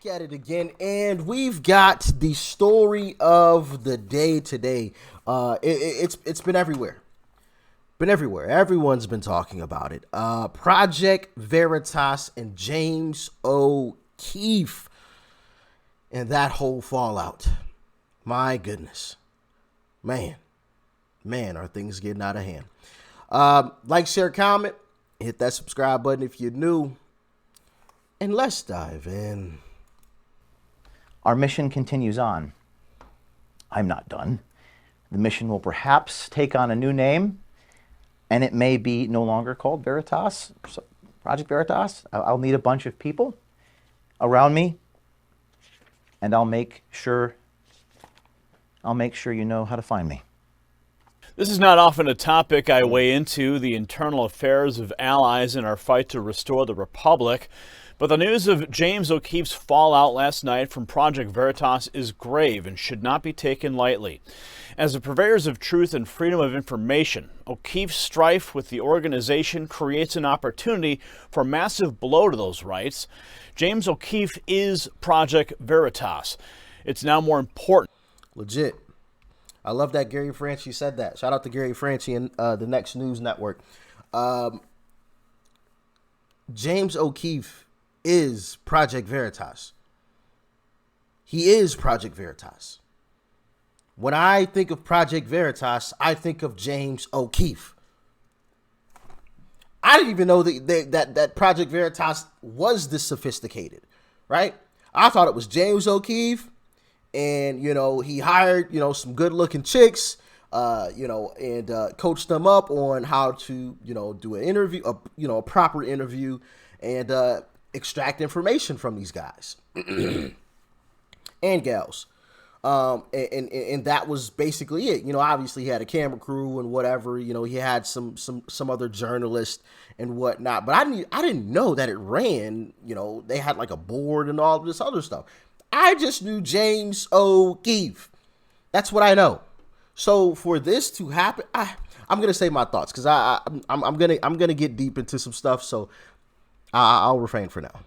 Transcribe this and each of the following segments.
back at it again, and we've got the story of the day today. It's been everywhere. Been everywhere. Everyone's been talking about it. Project Veritas and James O'Keefe and that whole fallout. My goodness. Man, are things getting out of hand. Like, share, comment, hit that subscribe button if you're new, and let's dive in. Our mission continues on. I'm not done. The mission will perhaps take on a new name, and it may be no longer called Veritas, Project Veritas. I'll need a bunch of people around me, and I'll make sure you know how to find me. This is not often a topic I weigh into, the internal affairs of allies in our fight to restore the Republic. But the news of James O'Keefe's fallout last night from Project Veritas is grave and should not be taken lightly. As the purveyors of truth and freedom of information, O'Keefe's strife with the organization creates an opportunity for a massive blow to those rights. James O'Keefe is Project Veritas. It's now more important. Legit. I love that Gary Franchi said that. Shout out to Gary Franchi and the Next News Network. James O'Keefe is Project Veritas. He is Project Veritas. When I think of Project Veritas, I think of James O'Keefe. I didn't even know that Project Veritas was this sophisticated, right? I thought it was James O'Keefe, and, he hired, some good-looking chicks, and coached them up on how to, do an interview, a proper interview, and extract information from these guys and gals. And that was basically it. Obviously he had a camera crew and whatever, he had some other journalists and whatnot, but I didn't know that it ran, they had like a board and all this other stuff. I just knew James O'Keefe. That's what I know. So for this to happen, I'm going to say my thoughts, cause I'm going to get deep into some stuff. So I'll refrain for now.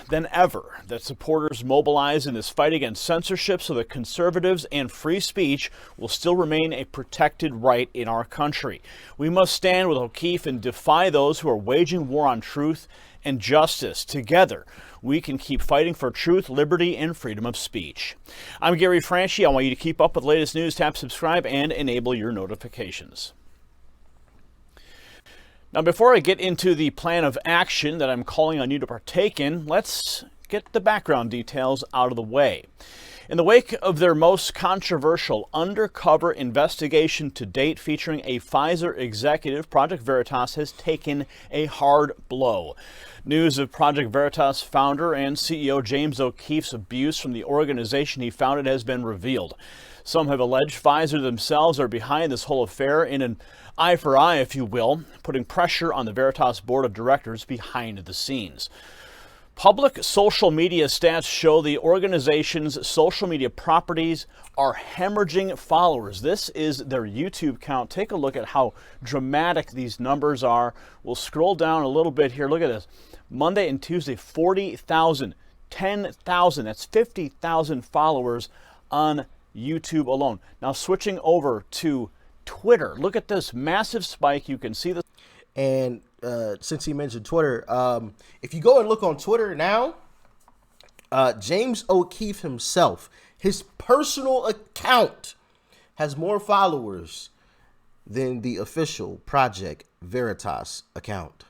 Than ever that supporters mobilize in this fight against censorship so that conservatives and free speech will still remain a protected right in our country. We must stand with O'Keefe and defy those who are waging war on truth and justice. Together, we can keep fighting for truth, liberty, and freedom of speech. I'm Gary Franchi. I want you to keep up with the latest news. Tap subscribe and enable your notifications. Now, before I get into the plan of action that I'm calling on you to partake in, let's get the background details out of the way. In the wake of their most controversial undercover investigation to date featuring a Pfizer executive, Project Veritas has taken a hard blow. News of Project Veritas founder and CEO James O'Keefe's abuse from the organization he founded has been revealed. Some have alleged Pfizer themselves are behind this whole affair in an eye for eye, if you will, putting pressure on the Veritas board of directors behind the scenes. Public social media stats show the organization's social media properties are hemorrhaging followers. This is their YouTube count. Take a look at how dramatic these numbers are. We'll scroll down a little bit here. Look at this. Monday and Tuesday, 40,000, 10,000. That's 50,000 followers on YouTube alone. Now switching over to Twitter. Look at this massive spike. You can see this. And since he mentioned Twitter, if you go and look on Twitter now, James O'Keefe himself, his personal account has more followers than the official Project Veritas account.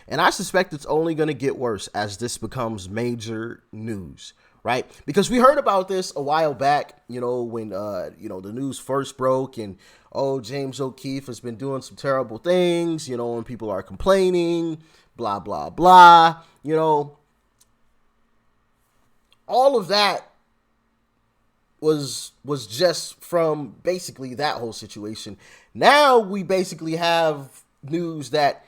And I suspect it's only going to get worse as this becomes major news, right? Because we heard about this a while back, when, the news first broke and, James O'Keefe has been doing some terrible things, and people are complaining, blah, blah, blah, all of that was just from basically that whole situation. Now we basically have news that,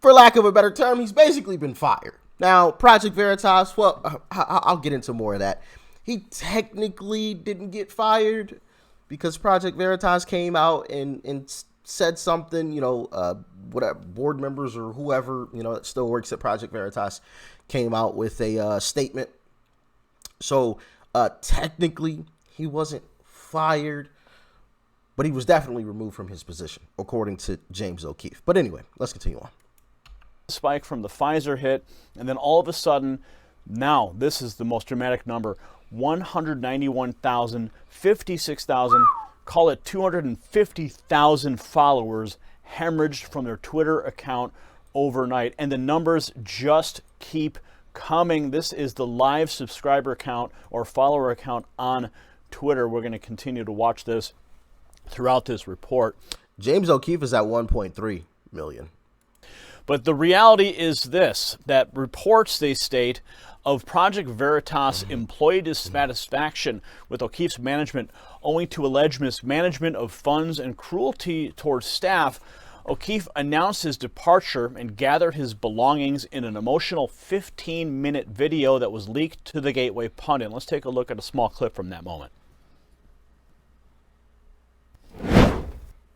for lack of a better term, he's basically been fired. Now, Project Veritas, well, I'll get into more of that. He technically didn't get fired because Project Veritas came out and said something, whatever board members or whoever, that still works at Project Veritas came out with a statement. So technically, he wasn't fired, but he was definitely removed from his position, according to James O'Keefe. But anyway, let's continue on. Spike from the Pfizer hit, and then all of a sudden, now this is the most dramatic number: 191,000, 56,000, call it 250,000 followers hemorrhaged from their Twitter account overnight, and the numbers just keep coming. This is the live subscriber count or follower count on Twitter. We're going to continue to watch this throughout this report. James O'Keefe is at 1.3 million. But the reality is this, that reports, they state, of Project Veritas employee dissatisfaction with O'Keefe's management owing to alleged mismanagement of funds and cruelty towards staff. O'Keefe announced his departure and gathered his belongings in an emotional 15-minute video that was leaked to the Gateway Pundit. Let's take a look at a small clip from that moment.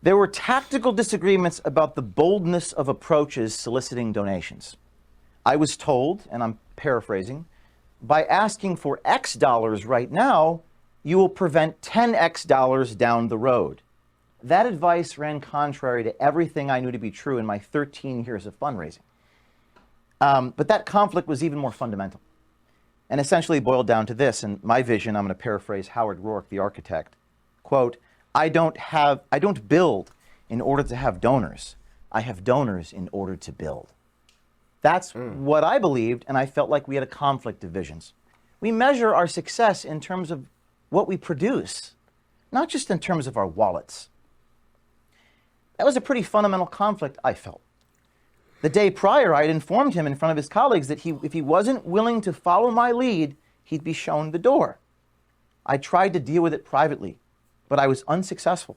There were tactical disagreements about the boldness of approaches soliciting donations. I was told, and I'm paraphrasing, by asking for X dollars right now, you will prevent 10X dollars down the road. That advice ran contrary to everything I knew to be true in my 13 years of fundraising. But that conflict was even more fundamental and essentially boiled down to this. And my vision, I'm going to paraphrase Howard Rourke, the architect, quote, I don't build in order to have donors. I have donors in order to build. That's what I believed, and I felt like we had a conflict of visions. We measure our success in terms of what we produce, not just in terms of our wallets. That was a pretty fundamental conflict, I felt. The day prior, I had informed him in front of his colleagues that if he wasn't willing to follow my lead, he'd be shown the door. I tried to deal with it privately, but I was unsuccessful,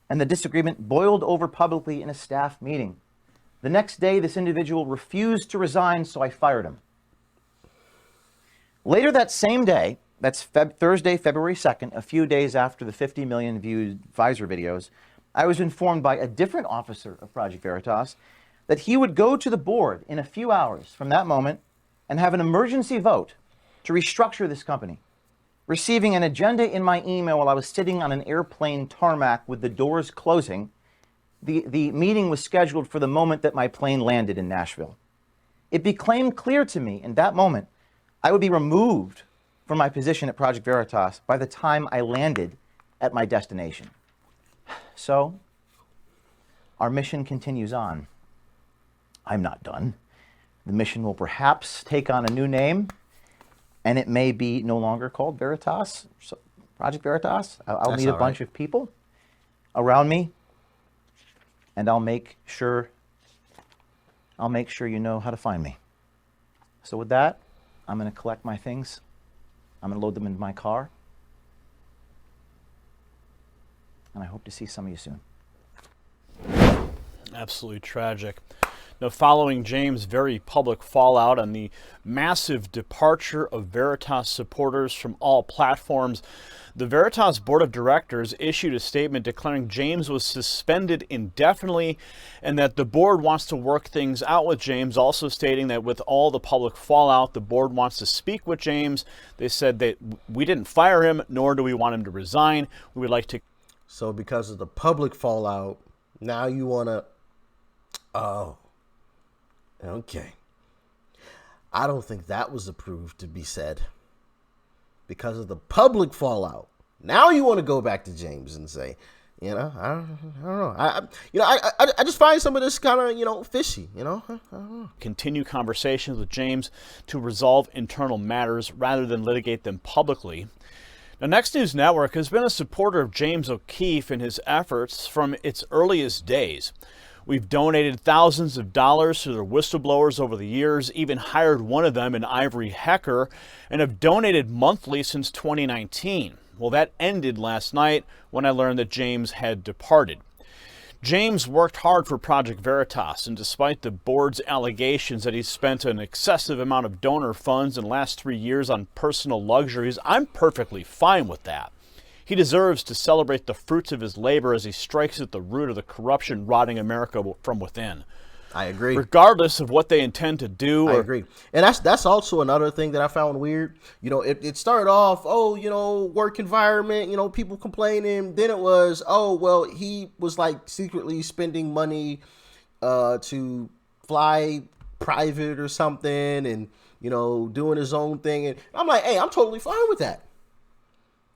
and the disagreement boiled over publicly in a staff meeting. The next day, this individual refused to resign, so I fired him. Later that same day, that's Thursday, February 2nd, a few days after the 50 million viewed Pfizer videos, I was informed by a different officer of Project Veritas that he would go to the board in a few hours from that moment and have an emergency vote to restructure this company. Receiving an agenda in my email while I was sitting on an airplane tarmac with the doors closing, the meeting was scheduled for the moment that my plane landed in Nashville. It became clear to me in that moment I would be removed from my position at Project Veritas by the time I landed at my destination. So, our mission continues on. I'm not done. The mission will perhaps take on a new name, and it may be no longer called Veritas, Project Veritas. I'll meet a bunch of people around me, and I'll make sure you know how to find me. So with that, I'm going to collect my things. I'm going to load them into my car. And I hope to see some of you soon. Absolutely tragic. Now, following James' very public fallout and the massive departure of Veritas supporters from all platforms, the Veritas Board of Directors issued a statement declaring James was suspended indefinitely and that the board wants to work things out with James, also stating that with all the public fallout, the board wants to speak with James. They said that we didn't fire him, nor do we want him to resign. We would like to... So because of the public fallout, now you want to... Oh, okay. I don't think that was approved to be said. Because of the public fallout, now you want to go back to James and say, I don't know. I just find some of this kind of, fishy, I don't know. Continue conversations with James to resolve internal matters rather than litigate them publicly. Now, Next News Network has been a supporter of James O'Keefe in his efforts from its earliest days. We've donated thousands of dollars to their whistleblowers over the years, even hired one of them, an Ivory Hecker, and have donated monthly since 2019. Well, that ended last night when I learned that James had departed. James worked hard for Project Veritas, and despite the board's allegations that he's spent an excessive amount of donor funds in the last 3 years on personal luxuries, I'm perfectly fine with that. He deserves to celebrate the fruits of his labor as he strikes at the root of the corruption rotting America from within. I agree. regardless of what they intend to do. I agree. And that's also another thing that I found weird. You know, it started off, oh, you know, work environment, you know, people complaining. Then it was, oh, well, he was like secretly spending money to fly private or something and, you know, doing his own thing. And I'm like, hey, I'm totally fine with that.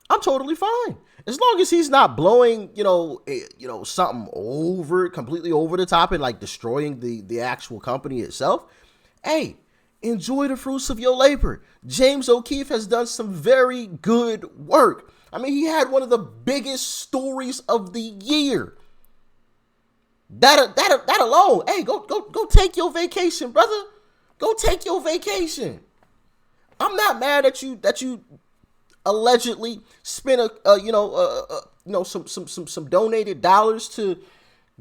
I'm totally fine. As long as he's not blowing, something completely over the top and like destroying the actual company itself. Hey, enjoy the fruits of your labor. James O'Keefe has done some very good work. I mean, he had one of the biggest stories of the year. That alone. Hey, go take your vacation, brother. Go take your vacation. I'm not mad at you that you allegedly spent some donated dollars to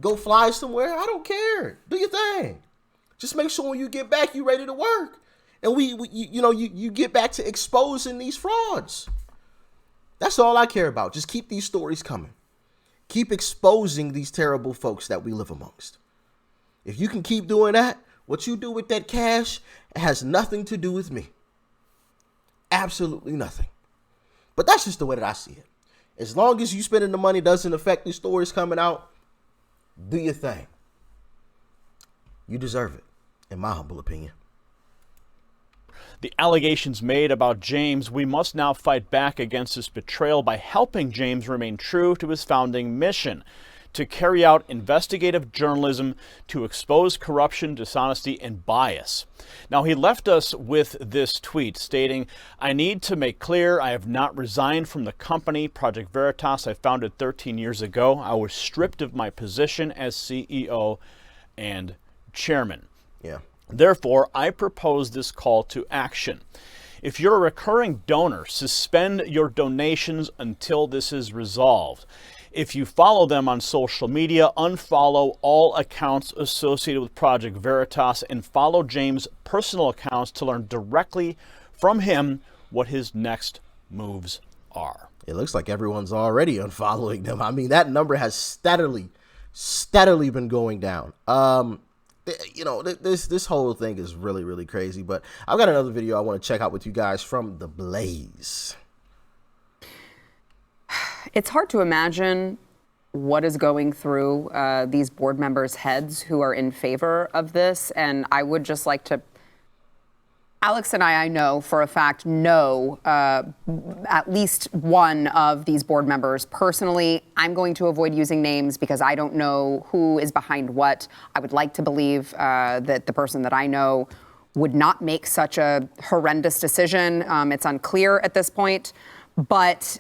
go fly somewhere. I don't care. Do your thing. Just make sure when you get back, you're ready to work. And you get back to exposing these frauds. That's all I care about. Just keep these stories coming. Keep exposing these terrible folks that we live amongst. If you can keep doing that, what you do with that cash has nothing to do with me. Absolutely nothing. But that's just the way that I see it. As long as you spending the money doesn't affect the stories coming out, do your thing. You deserve it, in my humble opinion. The allegations made about James, we must now fight back against this betrayal by helping James remain true to his founding mission, to carry out investigative journalism to expose corruption, dishonesty, and bias. Now, he left us with this tweet stating, I need to make clear I have not resigned from the company, Project Veritas, I founded 13 years ago. I was stripped of my position as CEO and chairman. Yeah. Therefore, I propose this call to action. If you're a recurring donor, suspend your donations until this is resolved. If you follow them on social media, unfollow all accounts associated with Project Veritas and follow James' personal accounts to learn directly from him what his next moves are. It looks like everyone's already unfollowing them. I mean, that number has steadily been going down. This whole thing is really, really crazy. But I've got another video I want to check out with you guys from The Blaze. It's hard to imagine what is going through these board members' heads who are in favor of this. And I would just like to, Alex and I know for a fact, know at least one of these board members personally. I'm going to avoid using names because I don't know who is behind what. I would like to believe that the person that I know would not make such a horrendous decision. It's unclear at this point, but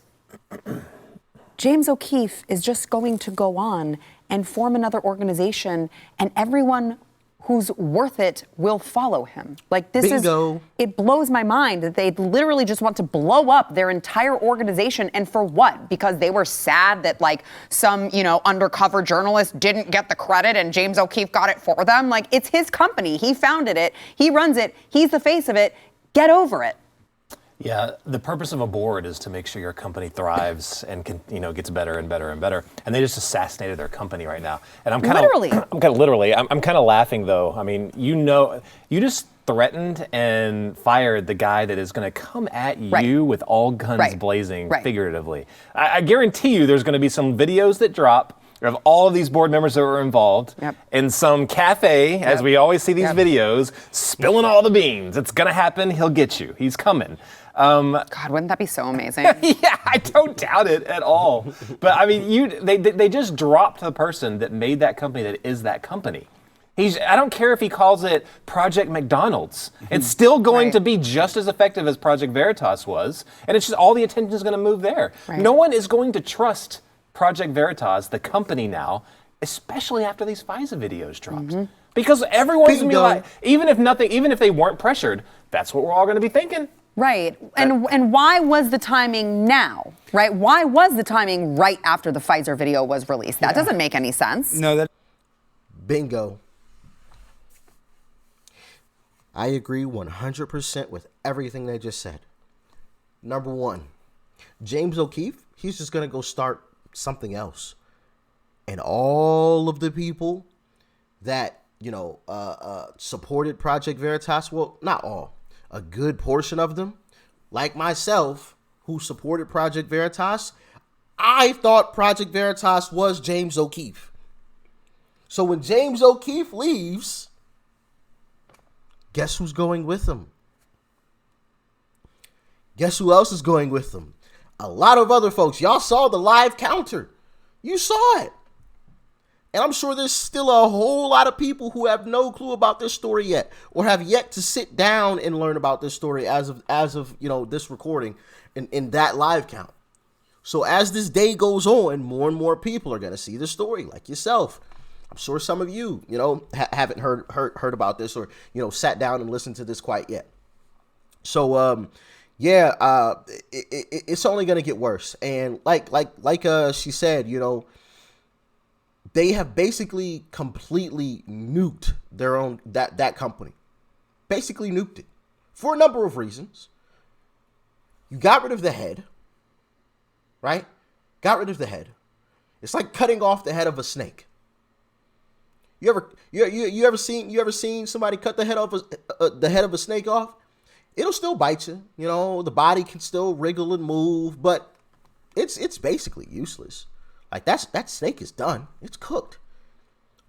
James O'Keefe is just going to go on and form another organization, and everyone who's worth it will follow him. Like, this Bingo. It blows my mind that they literally just want to blow up their entire organization. And for what? Because they were sad that like some, undercover journalist didn't get the credit and James O'Keefe got it for them. Like, it's his company. He founded it. He runs it. He's the face of it. Get over it. Yeah, the purpose of a board is to make sure your company thrives and gets better and better and better. And they just assassinated their company right now. And I'm kind of laughing though. I mean, you just threatened and fired the guy that is going to come at you with all guns blazing, figuratively. I guarantee you, there's going to be some videos that drop of all of these board members that were involved in some cafe, as we always see these videos, spilling all the beans. It's going to happen. He'll get you. He's coming. God, wouldn't that be so amazing? Yeah, I don't doubt it at all. But I mean, they just dropped the person that made that company that is that company. I don't care if he calls it Project McDonald's. It's still going to be just as effective as Project Veritas was. And it's just all the attention is going to move there. Right. No one is going to trust Project Veritas, the company now, especially after these FISA videos dropped. Because everyone's going to be like, even if they weren't pressured, that's what we're all going to be thinking. Right. And why was the timing now? Right? Why was the timing right after the Pfizer video was released? That doesn't make any sense. No, bingo. I agree 100% with everything they just said. Number one, James O'Keefe, he's just going to go start something else. And all of the people that, supported Project Veritas. Well, not all. A good portion of them, like myself, who supported Project Veritas, I thought Project Veritas was James O'Keefe. So when James O'Keefe leaves, guess who's going with him? Guess who else is going with them? A lot of other folks. Y'all saw the live counter. You saw it. And I'm sure there's still a whole lot of people who have no clue about this story yet, or have yet to sit down and learn about this story as of this recording in that live count. So as this day goes on, more and more people are going to see the story, like yourself. I'm sure some of you, haven't heard about this, or, sat down and listened to this quite yet. So, it's only going to get worse. And like she said, they have basically completely nuked their own, that company. Basically nuked it for a number of reasons. You got rid of the head, right? Got rid of the head. It's like cutting off the head of a snake. You ever seen somebody cut the head of a snake off? It'll still bite you. The body can still wriggle and move, but it's basically useless. Like that snake is done. It's cooked.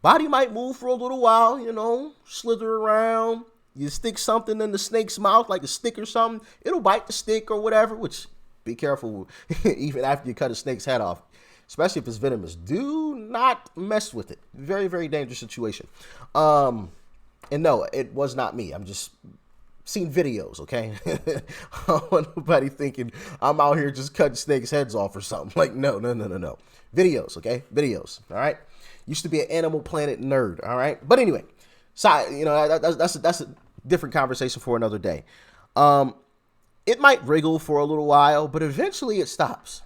Body might move for a little while, slither around. You stick something in the snake's mouth, like a stick or something. It'll bite the stick or whatever, which be careful even after you cut a snake's head off, especially if it's venomous. Do not mess with it. Very, very dangerous situation. And no, it was not me. I'm just seen videos, okay? I don't want nobody thinking I'm out here just cutting snakes' heads off or something. Like, no. Videos, okay? Videos, all right? Used to be an Animal Planet nerd, all right? But anyway, that's a different conversation for another day. It might wriggle for a little while, but eventually it stops.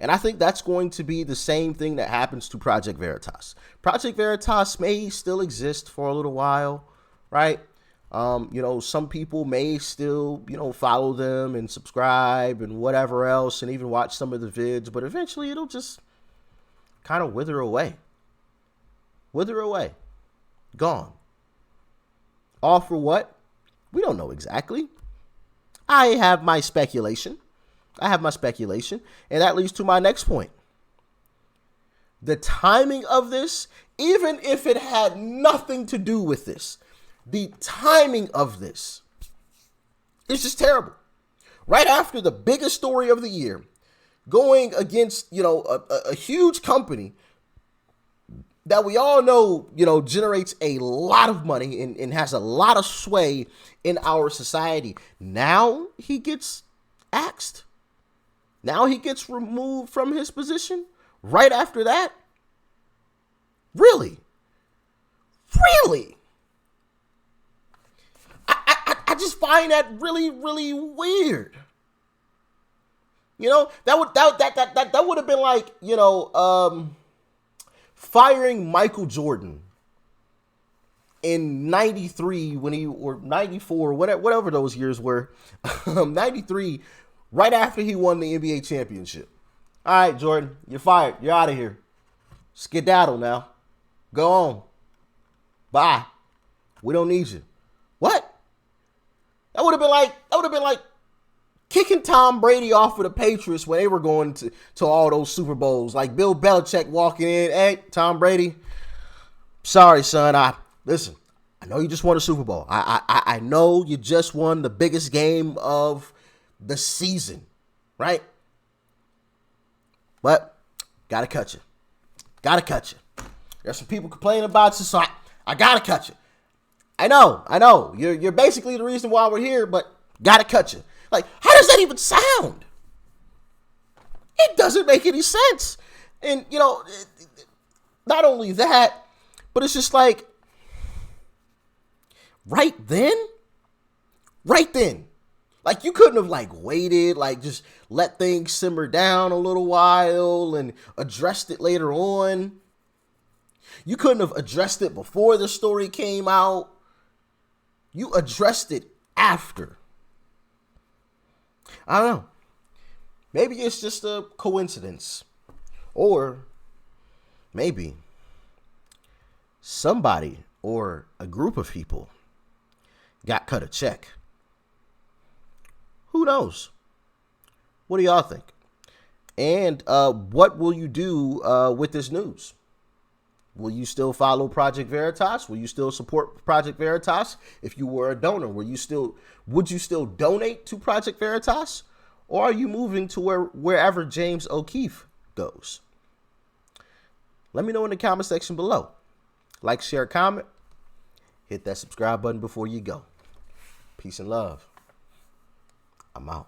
And I think that's going to be the same thing that happens to Project Veritas. Project Veritas may still exist for a little while, right? Some people may still, follow them and subscribe and whatever else, and even watch some of the vids, but eventually it'll just kind of wither away. Gone. All for what? We don't know exactly. I have my speculation, and that leads to my next point. The timing of this, even if it had nothing to do with this, the timing of this is just terrible. Right after the biggest story of the year, going against, a huge company that we all know, generates a lot of money and has a lot of sway in our society. Now he gets axed. Now he gets removed from his position right after that. Really? I just find that really, really weird. That would have been like, firing Michael Jordan in 93 or 94, whatever those years were. 93, right after he won the NBA championship. All right, Jordan, you're fired. You're out of here. Skedaddle now. Go on. Bye. We don't need you. What? That would have been like kicking Tom Brady off of the Patriots when they were going to all those Super Bowls. Like Bill Belichick walking in, hey, Tom Brady, sorry, son. I know you just won a Super Bowl. I know you just won the biggest game of the season, right? But gotta cut you. There's some people complaining about you, so I gotta cut you. I know. You're basically the reason why we're here, but gotta cut you. Like, how does that even sound? It doesn't make any sense. And, not only that, but it's just like, right then, like you couldn't have waited, just let things simmer down a little while and addressed it later on. You couldn't have addressed it before the story came out. You addressed it after. I don't know. Maybe it's just a coincidence. Or maybe somebody or a group of people got cut a check. Who knows? What do y'all think? And what will you do with this news? Will you still follow Project Veritas? Will you still support Project Veritas? If you were a donor, would you still donate to Project Veritas? Or are you moving to wherever James O'Keefe goes? Let me know in the comment section below. Like, share, comment. Hit that subscribe button before you go. Peace and love. I'm out.